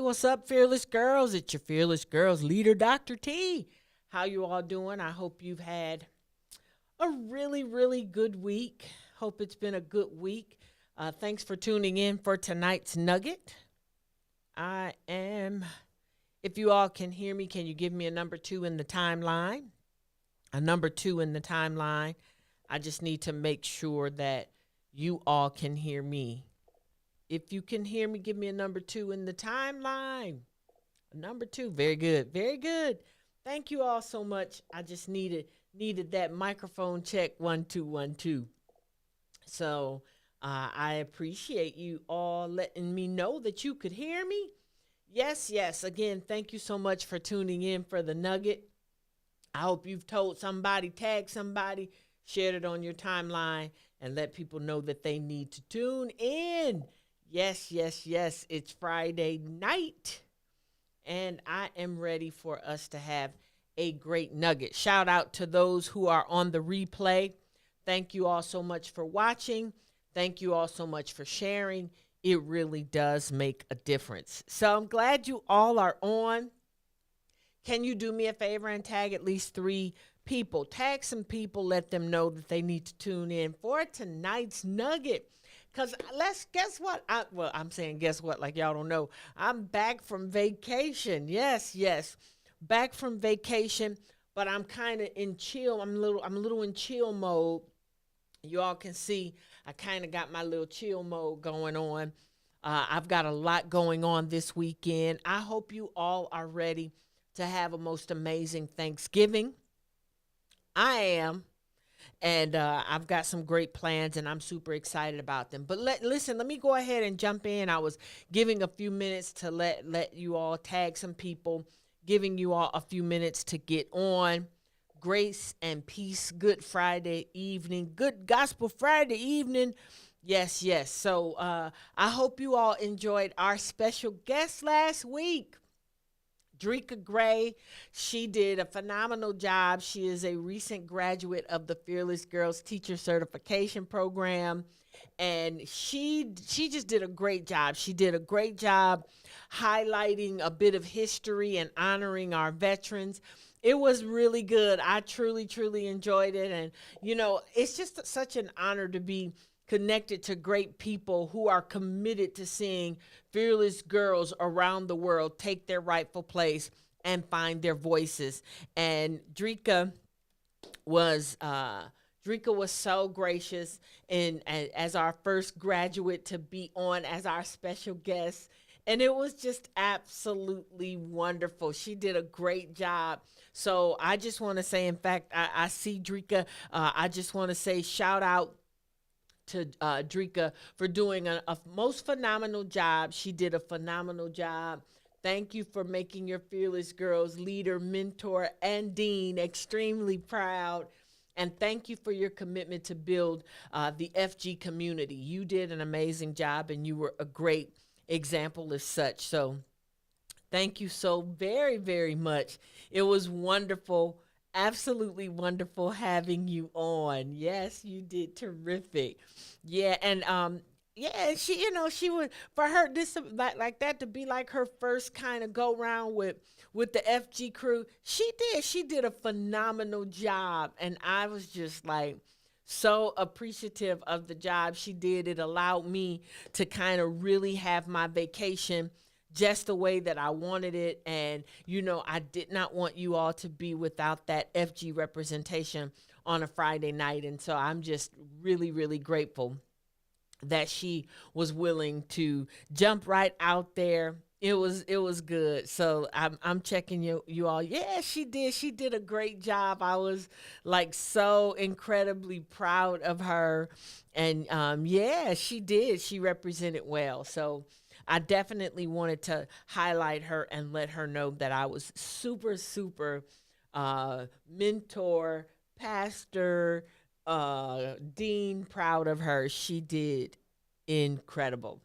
what's up, fearless girls? It's your fearless girls leader, Dr. T. How you all doing? I hope you've had a really, really good week. Hope it's been a good week. Thanks for tuning in for tonight's nugget. I am, if you all can hear me, can you give me a number two in the timeline? A number two in the timeline. I just need to make sure that you all can hear me. If you can hear me, give me a number two in the timeline. Number two. Very good. Very good. Thank you all so much. I just needed that microphone check 1 2 1 2. So I appreciate you all letting me know that you could hear me. Yes, yes. Again, thank you so much for tuning in for the nugget. I hope you've told somebody, tagged somebody, shared it on your timeline, and let people know that they need to tune in. Yes, yes, yes. It's Friday night, and I am ready for us to have a great nugget. Shout out to those who are on the replay. Thank you all so much for watching. Thank you all so much for sharing. It really does make a difference. So I'm glad you all are on. Can you do me a favor and tag at least 3 people? Tag some people, let them know that they need to tune in for tonight's nugget. Because guess what? I'm saying guess what, like y'all don't know. I'm back from vacation. Yes, yes. Back from vacation, but I'm kind of in chill. I'm a little in chill mode. You all can see I kind of got my little chill mode going on. I've got a lot going on this weekend. I hope you all are ready to have a most amazing Thanksgiving. I am. And I've got some great plans, and I'm super excited about them. But listen, let me go ahead and jump in. I was giving a few minutes to let you all tag some people, giving you all a few minutes to get on. Grace and peace. Good Friday evening. Good Gospel Friday evening. Yes, yes. So I hope you all enjoyed our special guest last week. Drika Gray, she did a phenomenal job. She is a recent graduate of the Fearless Girls Teacher Certification Program, and she just did a great job. She did a great job highlighting a bit of history and honoring our veterans. It was really good. I truly, truly enjoyed it, and it's just such an honor to be connected to great people who are committed to seeing fearless girls around the world take their rightful place and find their voices. And was so gracious and as our first graduate to be on as our special guest. And it was just absolutely wonderful. She did a great job. So I just want to say, in fact, I see Drika. I just want to say shout out to Drika for doing a most phenomenal job. She did a phenomenal job. Thank you for making your Fearless Girls leader, mentor, and dean extremely proud. And thank you for your commitment to build the FG community. You did an amazing job, and you were a great example as such. So thank you so very, very much. It was wonderful. Absolutely wonderful having you on. Yes, you did terrific. Yeah, and yeah, she would for her this like that to be like her first kind of go round with the FG crew. She did a phenomenal job, and I was just like so appreciative of the job she did. It allowed me to kind of really have my vacation just the way that I wanted it. And, I did not want you all to be without that FG representation on a Friday night. And so I'm just really, really grateful that she was willing to jump right out there. It was good. So I'm checking you all. Yeah, she did. She did a great job. I was like so incredibly proud of her. And yeah, she did. She represented well. So I definitely wanted to highlight her and let her know that I was super, super mentor, pastor, dean proud of her. She did incredible.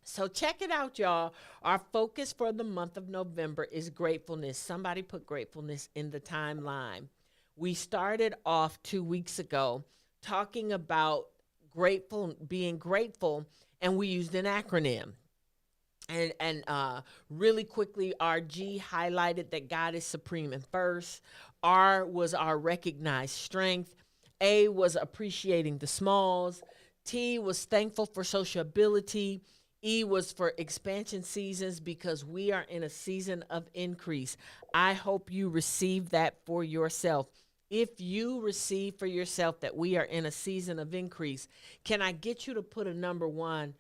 So check it out, y'all. Our focus for the month of November is gratefulness. Somebody put gratefulness in the timeline. We started off 2 weeks ago talking about being grateful, and we used an acronym. And really quickly, our G highlighted that God is supreme and first. R was our recognized strength. A was appreciating the smalls. T was thankful for sociability. E was for expansion seasons because we are in a season of increase. I hope you receive that for yourself. If you receive for yourself that we are in a season of increase, can I get you to put a number one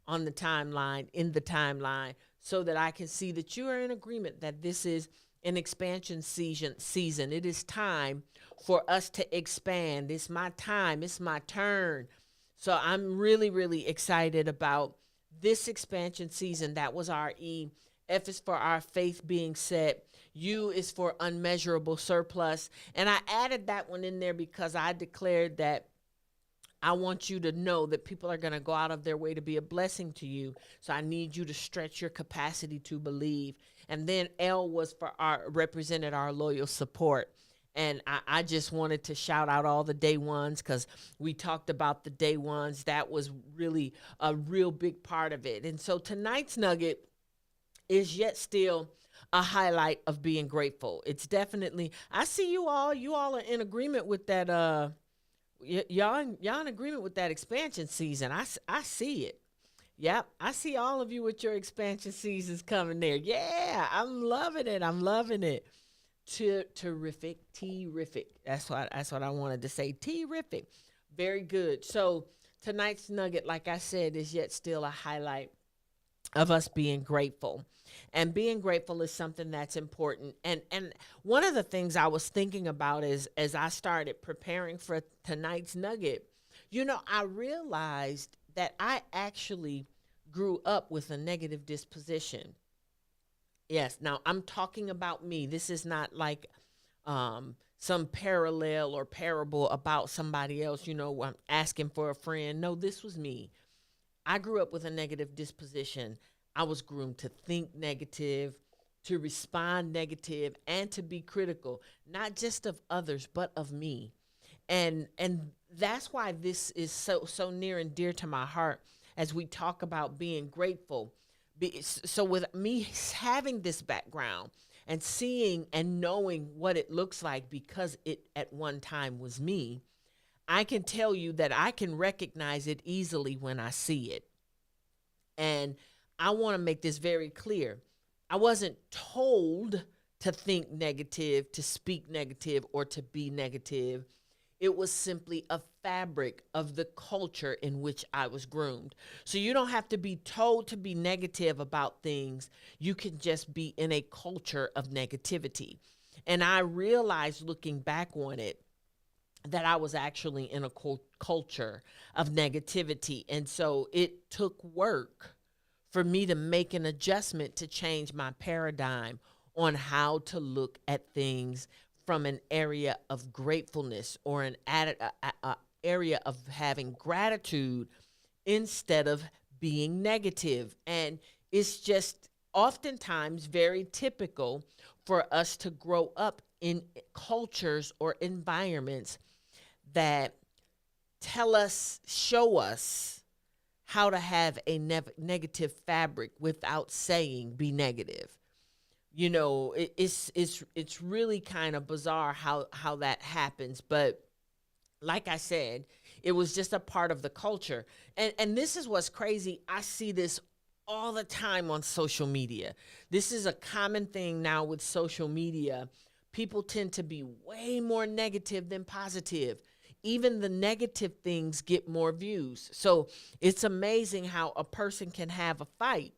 on the timeline, in the timeline, so that I can see that you are in agreement that this is an expansion season. It is time for us to expand. It's my time. It's my turn. So I'm really, really excited about this expansion season. That was our E. F is for our faith being set. U is for unmeasurable surplus. And I added that one in there because I declared that I want you to know that people are going to go out of their way to be a blessing to you. So I need you to stretch your capacity to believe. And then L was for our represented our loyal support. And I just wanted to shout out all the day ones because we talked about the day ones. That was really a real big part of it. And so tonight's nugget is yet still a highlight of being grateful. It's definitely, I see you all are in agreement with that, y'all in agreement with that expansion season. I see it. Yep, I see all of you with your expansion seasons coming there. Yeah, I'm loving it. I'm loving it. Terrific, terrific. That's what I wanted to say. Terrific. Very good. So tonight's nugget, like I said, is yet still a highlight of us being grateful. And being grateful is something that's important. And one of the things I was thinking about is as I started preparing for tonight's nugget, I realized that I actually grew up with a negative disposition. Yes, now I'm talking about me. This is not like some parallel or parable about somebody else, I'm asking for a friend. No, this was me. I grew up with a negative disposition. I was groomed to think negative, to respond negative, and to be critical, not just of others, but of me. And that's why this is so near and dear to my heart as we talk about being grateful. So with me having this background and seeing and knowing what it looks like because it at one time was me, I can tell you that I can recognize it easily when I see it. And I want to make this very clear. I wasn't told to think negative, to speak negative, or to be negative. It was simply a fabric of the culture in which I was groomed. So you don't have to be told to be negative about things. You can just be in a culture of negativity. And I realized looking back on it that I was actually in a culture of negativity. And so it took work for me to make an adjustment to change my paradigm on how to look at things from an area of gratefulness or an area of having gratitude instead of being negative. And it's just oftentimes very typical for us to grow up in cultures or environments that show us how to have a negative fabric without saying be negative. It's really kind of bizarre how that happens, but like I said, it was just a part of the culture. And this is what's crazy. I see this all the time on social media. This is a common thing now with social media. People tend to be way more negative than positive. Even the negative things get more views. So it's amazing how a person can have a fight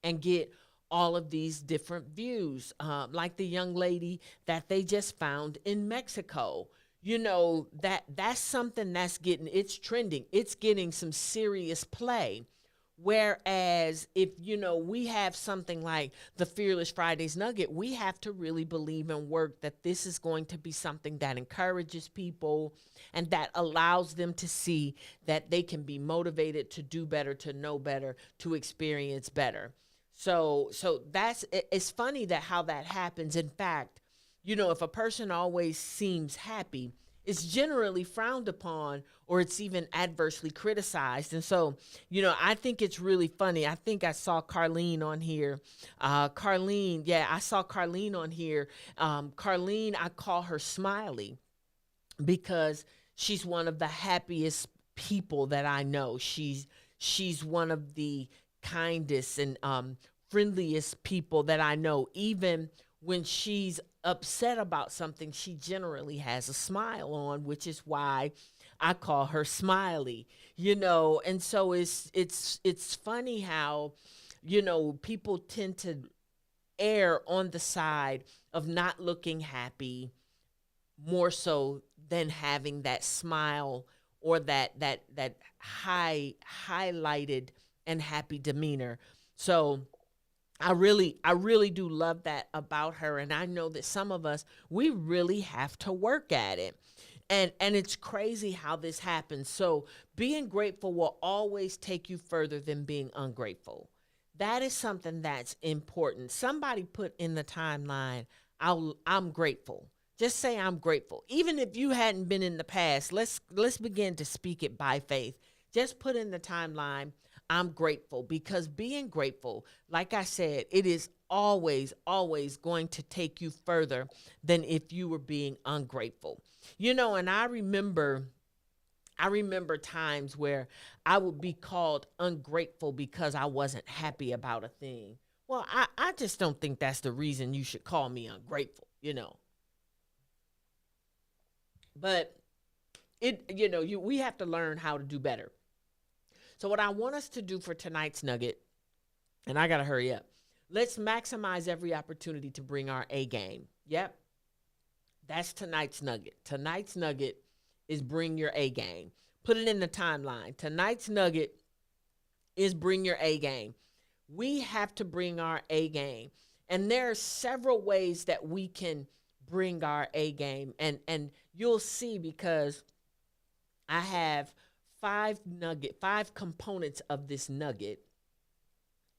and get all of these different views, like the young lady that they just found in Mexico. That's something it's trending. It's getting some serious play. Whereas if, we have something like the Fearless Fridays Nugget, we have to really believe and work that this is going to be something that encourages people and that allows them to see that they can be motivated to do better, to know better, to experience better. So it's funny that how that happens. In fact, if a person always seems happy, it's generally frowned upon or it's even adversely criticized. And so, I think it's really funny. I think I saw Carlene on here. Carlene, yeah, I saw Carlene on here. Carlene, I call her Smiley because she's one of the happiest people that I know. She's one of the kindest and friendliest people that I know. Even when she's upset about something, she generally has a smile on, which is why I call her Smiley. And so it's funny how people tend to err on the side of not looking happy more so than having that smile or that highlighted and happy demeanor. So I really do love that about her, and I know that some of us, we really have to work at it. And it's crazy how this happens. So being grateful will always take you further than being ungrateful. That is something that's important. Somebody put in the timeline, I'm grateful. Just say I'm grateful. Even if you hadn't been in the past, let's begin to speak it by faith. Just put in the timeline, I'm grateful, because being grateful, like I said, it is always going to take you further than if you were being ungrateful. And I remember times where I would be called ungrateful because I wasn't happy about a thing. Well, I just don't think that's the reason you should call me ungrateful. But we have to learn how to do better. So what I want us to do for tonight's nugget, and I got to hurry up. Let's maximize every opportunity to bring our A game. Yep. That's tonight's nugget. Tonight's nugget is bring your A game. Put it in the timeline. Tonight's nugget is bring your A game. We have to bring our A game. And there are several ways that we can bring our A game. And you'll see, because I have five components of this nugget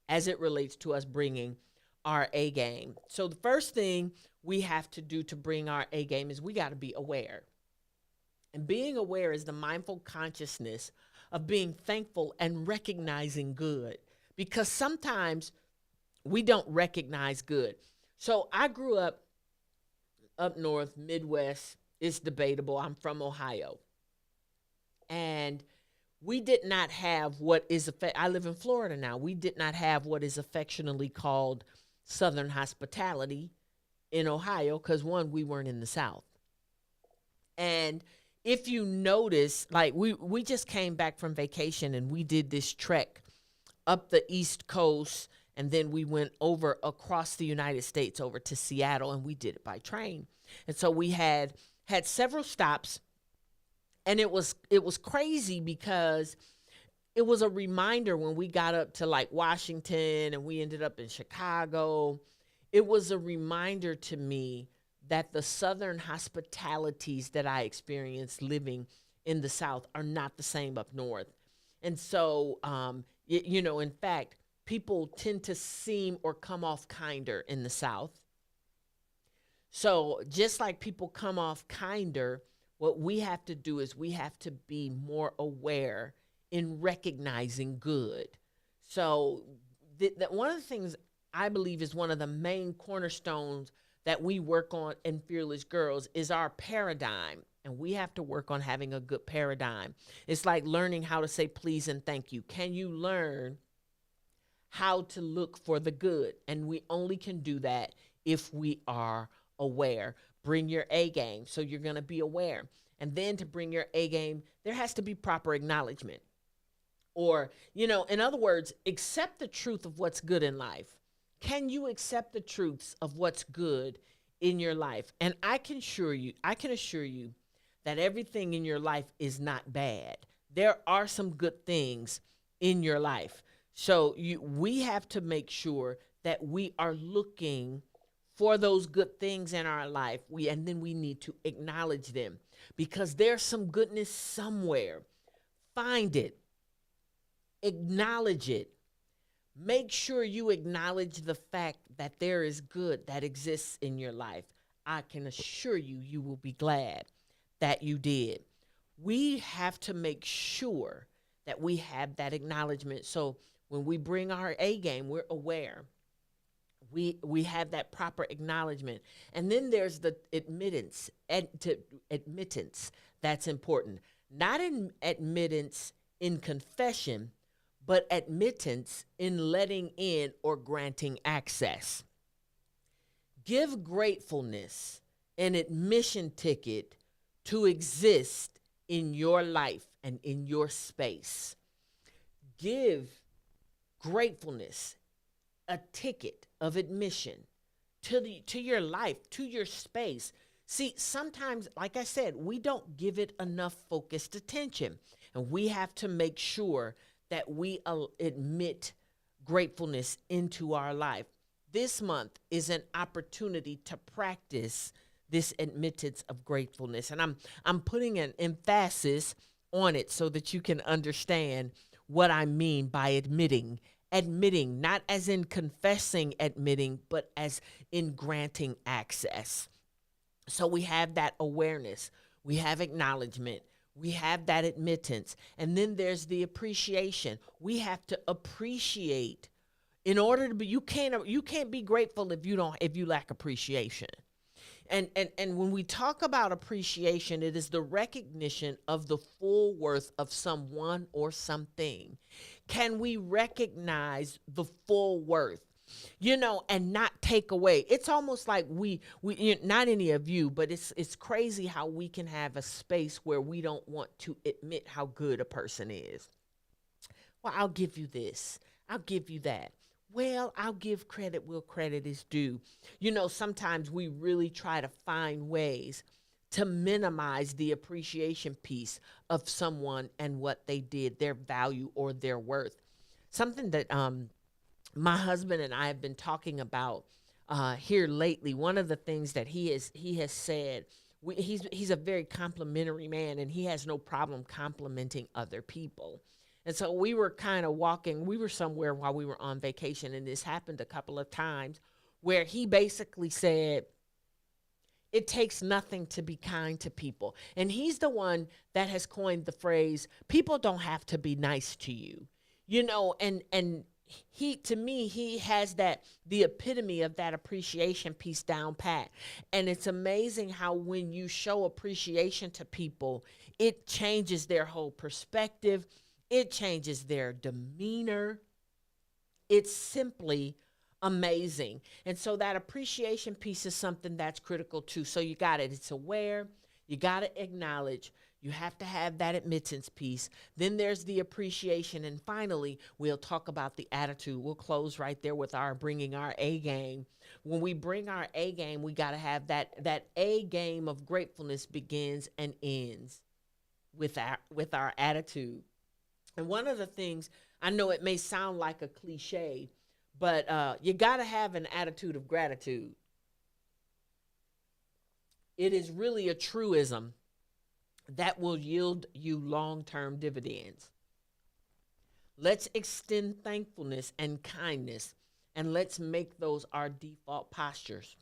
as it relates to us bringing our A game. So the first thing we have to do to bring our A game is we got to be aware. And being aware is the mindful consciousness of being thankful and recognizing good, because sometimes we don't recognize good. So I grew up north, Midwest. It's debatable. I'm from Ohio. And we did not have I live in Florida now. We did not have what is affectionately called Southern hospitality in Ohio because, one, we weren't in the South. And if you notice, like we just came back from vacation and we did this trek up the East Coast, and then we went over across the United States over to Seattle, and we did it by train. And so we had several stops. And it was crazy because it was a reminder when we got up to like Washington and we ended up in Chicago. It was a reminder to me that the Southern hospitalities that I experienced living in the South are not the same up north. And so, in fact, people tend to seem or come off kinder in the South. So just like people come off kinder, what we have to do is we have to be more aware in recognizing good. So that one of the things I believe is one of the main cornerstones that we work on in Fearless Girls is our paradigm. And we have to work on having a good paradigm. It's like learning how to say please and thank you. Can you learn how to look for the good? And we only can do that if we are aware. Bring your A game. So you're going to be aware. And then to bring your A game, there has to be proper acknowledgement. Or, in other words, accept the truth of what's good in life. Can you accept the truths of what's good in your life? And I can assure you that everything in your life is not bad. There are some good things in your life. So we have to make sure that we are looking for those good things in our life. And then we need to acknowledge them, because there's some goodness somewhere. Find it. Acknowledge it. Make sure you acknowledge the fact that there is good that exists in your life. I can assure you, you will be glad that you did. We have to make sure that we have that acknowledgement. So when we bring our A game, we're aware. We have that proper acknowledgement. And then there's the admittance that's important. Not in admittance in confession, but admittance in letting in or granting access. Give gratefulness an admission ticket to exist in your life and in your space. Give gratefulness a ticket of admission to your life, to your space. See, sometimes, like I said, we don't give it enough focused attention, and we have to make sure that we admit gratefulness into our life. This month is an opportunity to practice this admittance of gratefulness, and I'm putting an emphasis on it so that you can understand what I mean by admitting, not as in confessing admitting, but as in granting access. So we have that awareness, we have acknowledgement, we have that admittance, and then there's the appreciation. We have to appreciate in order to be. You can't be grateful if you lack appreciation. And when we talk about appreciation, it is the recognition of the full worth of someone or something. Can we recognize the full worth? And not take away. It's almost like not any of you, but it's crazy how we can have a space where we don't want to admit how good a person is. Well, I'll give you this. I'll give you that. Well, I'll give credit where credit is due. Sometimes we really try to find ways to minimize the appreciation piece of someone and what they did, their value or their worth. Something that my husband and I have been talking about here lately. One of the things that he has said, he's a very complimentary man, and he has no problem complimenting other people. And so we were kind of walking, we were somewhere while we were on vacation, and this happened a couple of times where he basically said, it takes nothing to be kind to people. And he's the one that has coined the phrase, people don't have to be nice to you. And he, to me, he has the epitome of that appreciation piece down pat. And it's amazing how when you show appreciation to people, it changes their whole perspective. It changes their demeanor. It's simply amazing. And so that appreciation piece is something that's critical too. So you got it. It's aware. You got to acknowledge. You have to have that admittance piece. Then there's the appreciation. And finally, we'll talk about the attitude. We'll close right there with our bringing our A game. When we bring our A game, we got to have that A game of gratefulness begins and ends with our attitude. And one of the things, I know it may sound like a cliche, but you got to have an attitude of gratitude. It is really a truism that will yield you long-term dividends. Let's extend thankfulness and kindness, and let's make those our default postures.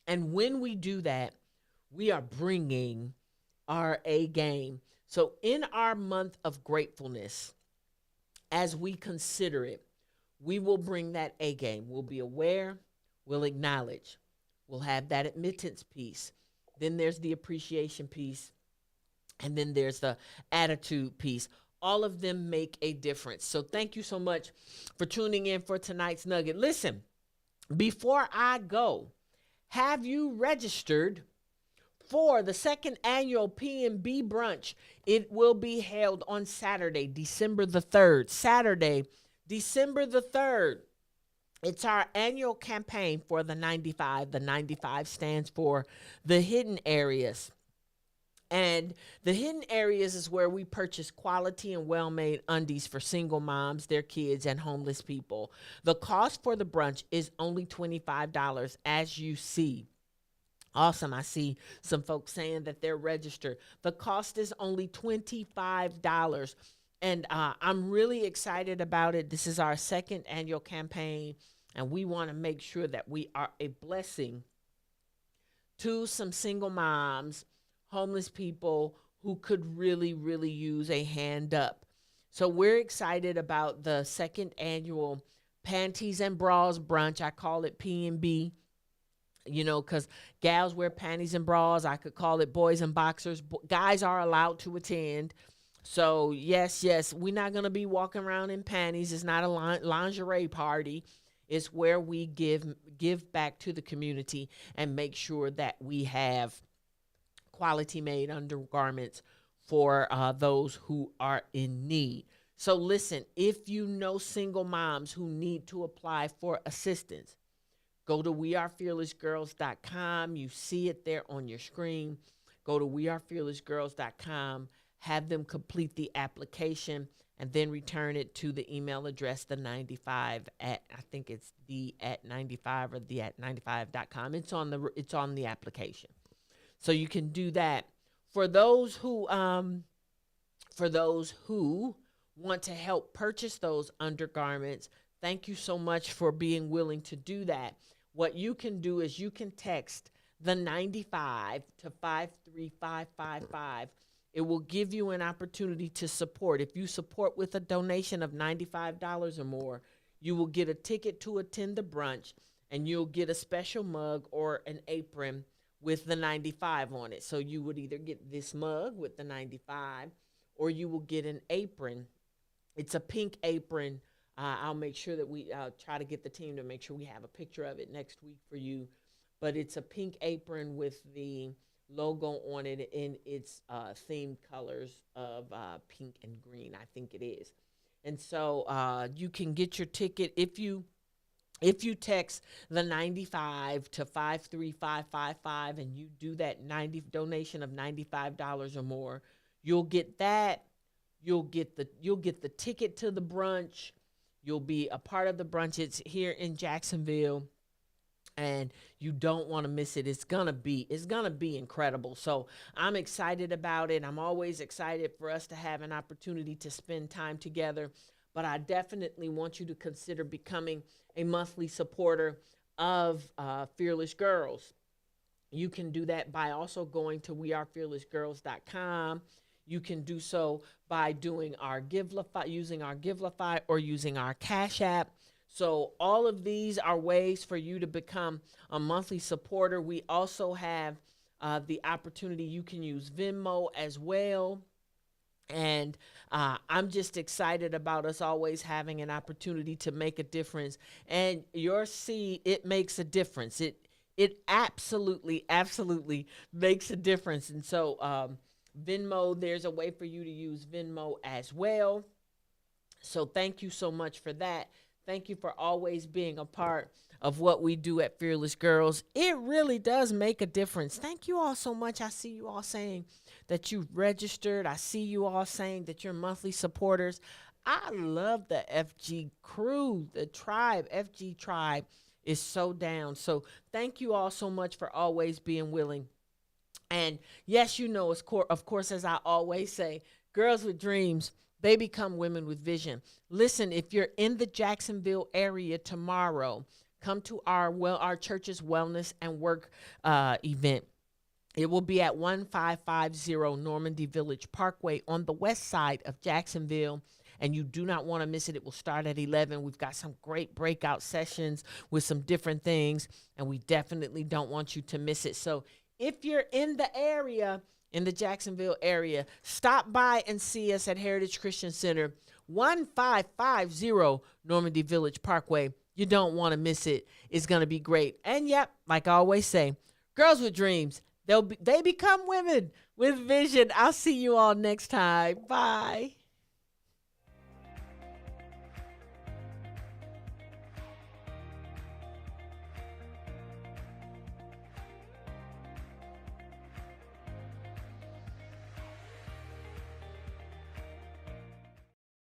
And when we do that, we are bringing our A game. So in our month of gratefulness, as we consider it, we will bring that A game. We'll be aware, we'll acknowledge, we'll have that admittance piece. Then there's the appreciation piece, and then there's the attitude piece. All of them make a difference. So thank you so much for tuning in for tonight's nugget. Listen, before I go, have you registered for the second annual P&B brunch? It will be held on Saturday, December the 3rd. Saturday, December the 3rd. It's our annual campaign for the 95. The 95 stands for the hidden areas. And the hidden areas is where we purchase quality and well-made undies for single moms, their kids, and homeless people. The cost for the brunch is only $25, as you see. Awesome. I see some folks saying that they're registered. The cost is only $25. And I'm really excited about it. This is our second annual campaign, and we want to make sure that we are a blessing to some single moms, homeless people who could really, really use a hand up. So we're excited about the second annual Panties and Bras Brunch. I call it P&B, because gals wear panties and bras. I could call it boys and boxers. Guys are allowed to attend. So yes, we're not gonna be walking around in panties. It's not a lingerie party. It's where we give back to the community and make sure that we have quality made undergarments for those who are in need. So listen, if you know single moms who need to apply for assistance, go to wearefearlessgirls.com. You see it there on your screen. Go to wearefearlessgirls.com, have them complete the application, and then return it to the email address, the 95 at, I think it's the at 95 or the at 95.com. It's on the application. So you can do that. For those who want to help purchase those undergarments, thank you so much for being willing to do that. What you can do is you can text the 95 to 53555. It will give you an opportunity to support. If you support with a donation of $95 or more, you will get a ticket to attend the brunch, and you'll get a special mug or an apron with the 95 on it. So you would either get this mug with the 95, or you will get an apron. It's a pink apron. I'll make sure that we try to get the team to make sure we have a picture of it next week for you. But it's a pink apron with the logo on it in its themed colors of pink and green, I think it is. And so you can get your ticket if you text the 95 to 53555 and you do that donation of $95 or more. You'll get that. You'll get the ticket to the brunch. You'll be a part of the brunch. It's here in Jacksonville, and you don't want to miss it. It's gonna be incredible. So I'm excited about it. I'm always excited for us to have an opportunity to spend time together. But I definitely want you to consider becoming a monthly supporter of Fearless Girls. You can do that by also going to wearefearlessgirls.com. You can do so by doing our using our Givelify, or using our Cash App. So all of these are ways for you to become a monthly supporter. We also have the opportunity. You can use Venmo as well. And I'm just excited about us always having an opportunity to make a difference. And your seed, it makes a difference. It absolutely makes a difference. And so Venmo, there's a way for you to use Venmo as well. So thank you so much for that. Thank you for always being a part of what we do at Fearless Girls. It really does make a difference. Thank you all so much. I see you all saying that you've registered. I see you all saying that you're monthly supporters. I love the FG crew, the tribe. FG tribe is so down. So thank you all so much for always being willing. And yes, of course, as I always say, girls with dreams, they become women with vision. Listen, if you're in the Jacksonville area tomorrow, come to our church's wellness and work event. It will be at 1550 Normandy Village Parkway on the west side of Jacksonville, and you do not want to miss it. It will start at 11. We've got some great breakout sessions with some different things, and we definitely don't want you to miss it. So if you're in the area, in the Jacksonville area, stop by and see us at Heritage Christian Center, 1550 Normandy Village Parkway. You don't want to miss it. It's going to be great. And yep, like I always say, girls with dreams, they become women with vision. I'll see you all next time. Bye.